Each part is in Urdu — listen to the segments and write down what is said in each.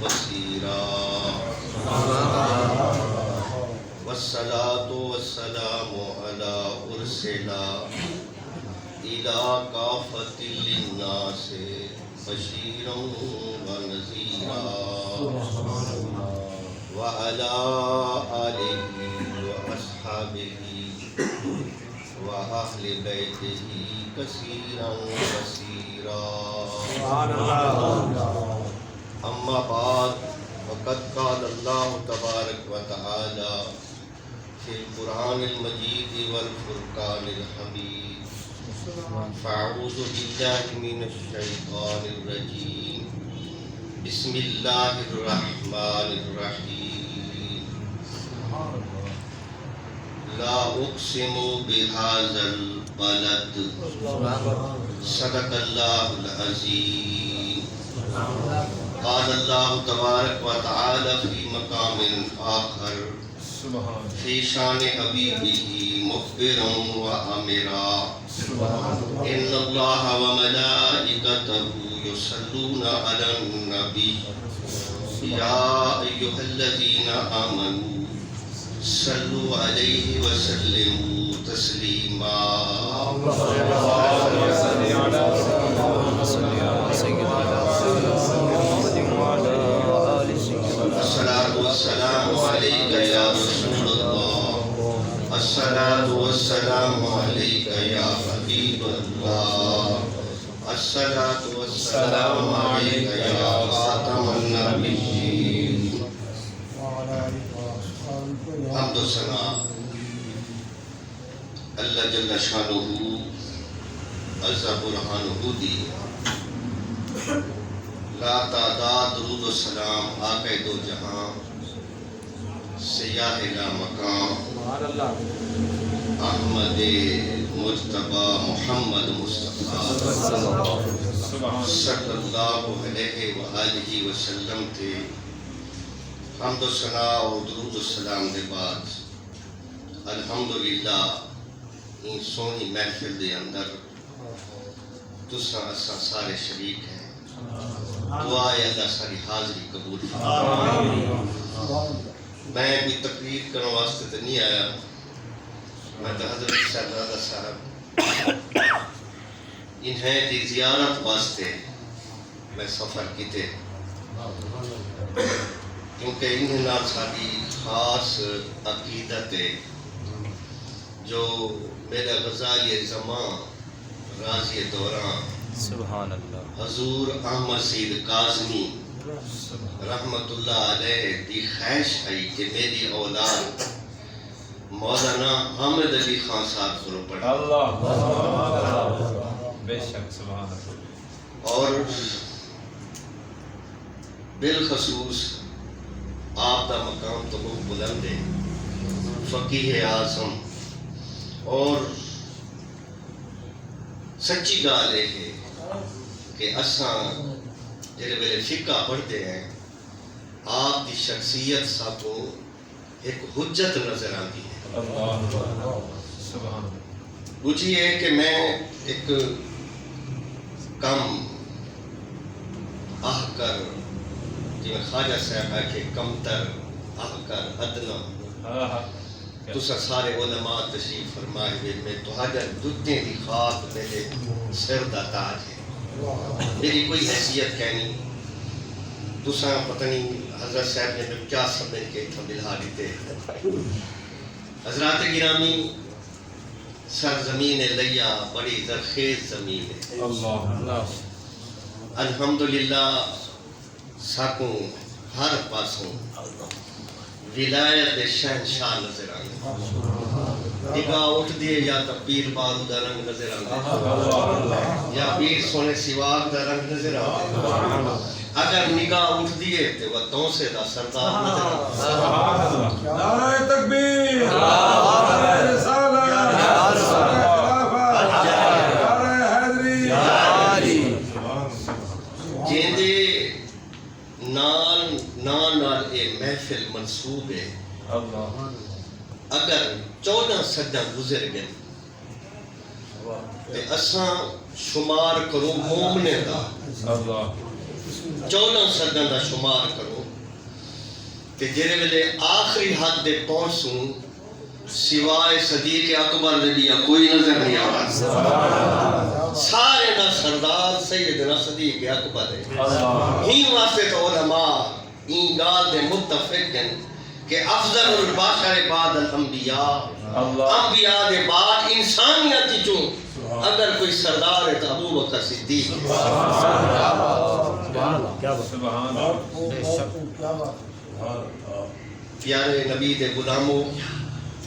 بصيرا والصلاة والسلام على أرسل إلى كافة للناس بشيرا ونذيرا وعلى آله وأصحابه وأهل بيته كثيرا كثيرا. أما بعد فقد قال الله تبارك وتعالى في القرآن المجيد والفرقان الحميد: فأعوذ بالله من الشيطان الرجيم بسم الله الرحمن الرحيم. لا أقسم بهذا البلد صدق الله العظيم. قال الله تبارك وتعالى في مقام آخر في شان حبيبه مخبرا وأمرا: إن الله وملائكته يصلون على النبي يا أيها الذين آمنوا صلوا عليه وسلموا تسليما. الصلاة والسلام عليك يا رسول الله، الصلاة والسلام عليك يا حبيب الله، الصلاة والسلام عليك يا خاتم النبيين. حمد و ثنا اللہ جل شانہ عز برہانہ دی، لا تعداد درود و سلام آقا دو جہاں سیاہ لا مقام احمد مجتبی محمد مصطفیٰ صلی اللہ علیہ وآلہ وسلم تھے. حمد و ثنا اور درود و سلام دے بعد الحمدللہ ان سونی محفل دے اندر تساں اساں سارے شریک ہیں. دعا ہے اللہ ساری حاضری قبول فرمائے. میں کوئی تقریر کرنے واسطے تو نہیں آیا، میں تو حضرت صاحبزادہ صاحب انہیں دی زیارت واسطے میں سفر کیتے، کیونکہ انہیں نال ساری خاص عقیدت ہے جو میرا غزالی زمان راضی دوران سبحان اللہ حضور احمد سید کاظمی رحمت اللہ علیہ دی خواہش ہے کہ میری اولاد مولانا حامد علی خان صاحب کو پڑھے. اللہ بے شک سبحان اللہ. اور بالخصوص آپ کا مقام تو بہت بلند ہے، فقیہ اعظم، اور سچی گال ہے کہ اساں جڑے ویلے فقہ پڑھتے ہیں آپ کی شخصیت سب کو ایک حجت نظر آتی ہے. دوسری ہے کہ میں ایک کم آہ کر جی خواجہ صاحب ہے کہ کمتر آہ کر ادنا تسا سارے علماء تشریف فرمائے ہوئے میں تہاڈا دجے دی خاک میرے سر دا تاج ہے. میری کوئی حیثیت کہنی تسا پتہ نہیں حضرت صاحب نے کیا سمجھ کے اتنا بلہا دیتے. حضرات گرامی، سرزمین لیا بڑی زرخیز زمین ہے. الحمدللہ ساکوں ہر پاسوں ولایت شہنشاہ نظر آئے. نگاہ اٹھ دیے یا تو پیر بارو دا رنگ نظر آئے یا پیر سونے سواگ دا رنگ نظر آئے. اگر نگاہ اٹھ دیے تو وہ تونسے دا سردار نظر آئے. نعرہ تکبیر، نعرہ رسالت، نعرہ حیدری. جیندے نال اے محفل منصوب ہے. اگر 14 صدیاں گزر گئے تے اساں شمار کرو مومنے دا 14 صدیاں دا شمار کرو کہ جڑے ویلے آخری حد دے پہنچوں سوائے صدیق اکبر دے بھی کوئی نظر نہیں آتا سارے دا سردار سیدنا صدیق اکبر ہے ہی واسطے تو علماء این گال دے متفق ہیں کہ افضل البشر بعد الانبیاء انبیاء دے بعد انسانیت چوں اگر کوئی سردار ہے تو ابو بکر صدیق پیارے نبی دے غلاموں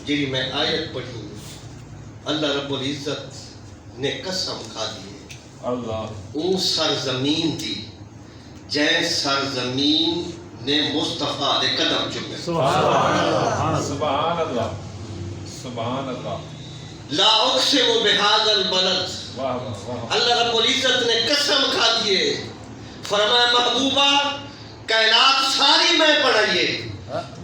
جی میں آیت پڑھی اللہ رب العزت نے قسم کھا دی اون سرزمین دی جائیں سرزمین نے مصطفیٰ دے قدم چکے سبحان اللہ سبحان اللہ لا اقسم بهذا البلد اللہ رب العزت نے قسم کھا دیے فرمایا محبوبہ کائنات ساری میں بنائیے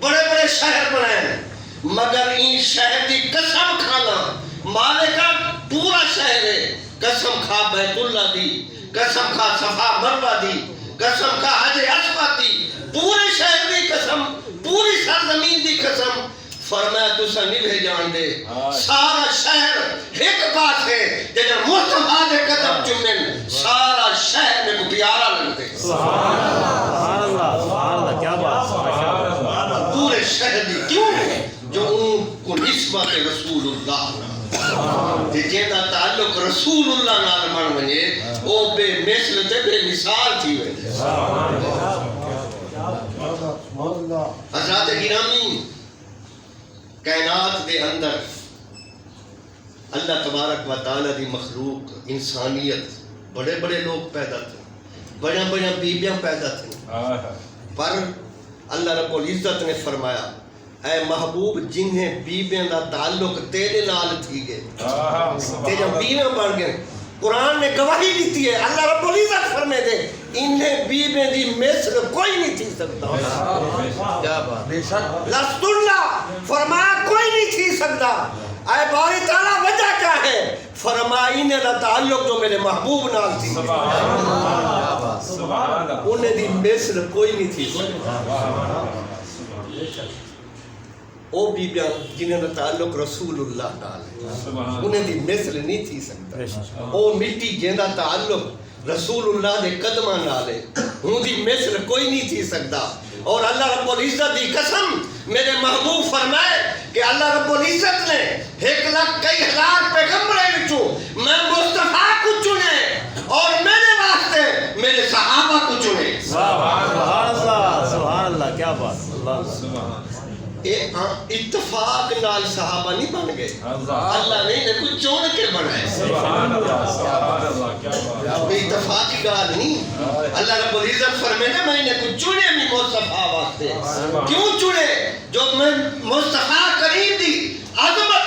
بڑے بڑے شہر بنائے مگر ان شہر کی قسم کھانا مالکہ پورا شہر ہے قسم کھا بیت اللہ دی قسم کھا صفا مروہ دی قسم کھا حج اسود دی پورے شہر دی قسم پوری سرزمین دی قسم فرمایا تسا نہیں بھے جان دے سارا شہر ایک پاس ہے جنہاں مصطفیٰ دے قدم چمن سارا شہر میں کو پیارا لگتے سبحان اللہ کیا بات پورے شہر دی کیوں ہے جو ان کو نسبت رسول اللہ جیندہ تعلق رسول اللہ نال من ونجے او بے مثل تے بے مثال تھی ونجے حضرات گرامی کائنات دے اندر اللہ تبارک و تعالی دی مخلوق انسانیت بڑے بڑے لوگ پیدا تھے بڑے بڑے بیبیاں پیدا تھیں پر اللہ رب العزت نے فرمایا اے محبوب جنہیں بیبیاں دا تعلق تیرے نال تھی گئے تیرے بیویاں بن گئے قرآن نے گواہی دیتی ہے اللہ رب العزت فرمے دے انہیں بیبیاں دی مثل کوئی نہیں تھی سکتا لست اللہ فرمایا کوئی نہیں تھی سکتا اے باری تعالیٰ وجہ کیا ہے فرمایا انہیں دا تعلق جو میرے محبوب نال تھی انہیں دی مثل کوئی نہیں تھی سکتا او بیبیاں جنہیں دا تعلق رسول اللہ نال ہے انہیں دی مثل نہیں تھی سکتا او مٹی جن دا تعلق رسول اللہ دے قدمہ نال ہے ان دی مثل کوئی نہیں تھی سکتا اور اللہ رب العزت دی قسم میرے محبوب فرمائے کہ اللہ رب العزت نے 1,00,000 پیغمبریں وچوں میں مصطفیٰ کو چنے اور میرے واسطے میرے صحابہ کو چنے سبحان اللہ کیا بات اللہ اتفاق نال صحابہ نہیں بن گئے اللہ نے انہیں کچھ چون کے بنائے اتفاقی گال نہیں اللہ رب العزت فرمائے میں انہیں کچھ چنے میں مصطفیٰ واسطے کیوں چنے جو میں مصطفیٰ کریم دی عظمت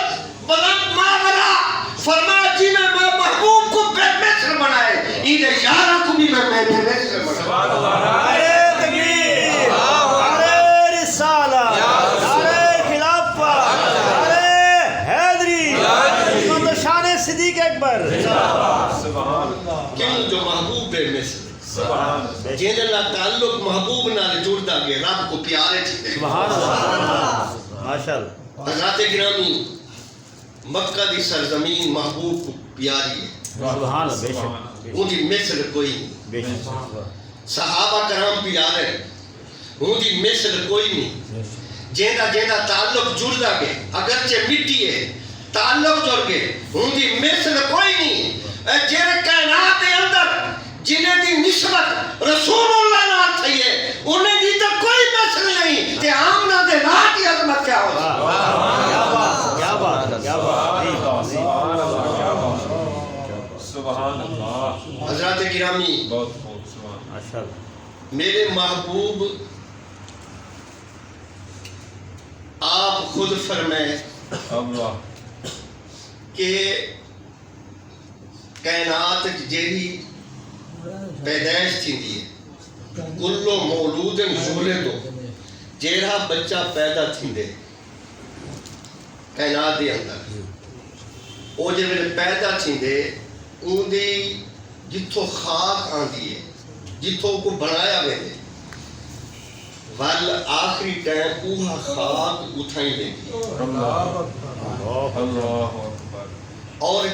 بلند ماورا فرمایا جنہیں میں محبوب کو بے مثل بنائے انہیں یارہ کو بھی میں بے مثل بنائے صدیق اکبر کیوں جو محبوب بے مثل جن اللہ تعلق محبوب نال جڑتا گیا رب کو پیارے تھے سبحان اللہ ماشاءاللہ حضرات گرامی مکہ دی سرزمین محبوب کو پیاری ہے سبحان اللہ بے شک ان کی مثل کوئی نہیں بے شک صحابہ کرام پیارے ان کی مثل کوئی نہیں جیندہ تعلق جڑتا گیا اگرچہ مٹی ہے تعلق جڑ گئے ان کی مثل کوئی نہیں جیرے کائنات کے اندر جنہیں دی نسبت رسول اللہ نال تھی ہے انہیں دی تو کوئی مثل نہیں کہ آمنہ دے رات کی عظمت کیا ہو کیا بات کیا بات سبحان اللہ حضرات گرامی میرے محبوب آپ خود فرمائے کہ کائنات جیڑی پیدائش تھی دیئے کلو مولود یولد جیڑا بچہ پیدا تھی دے کائنات دے اندر وہ جب پیدا تھی دے ان دی جتھو خاک آن دیئے جتھو کو بنایا گئے دے ول آخری ٹائم اوہا خاک اٹھائی ویندی اللہ اکبر اور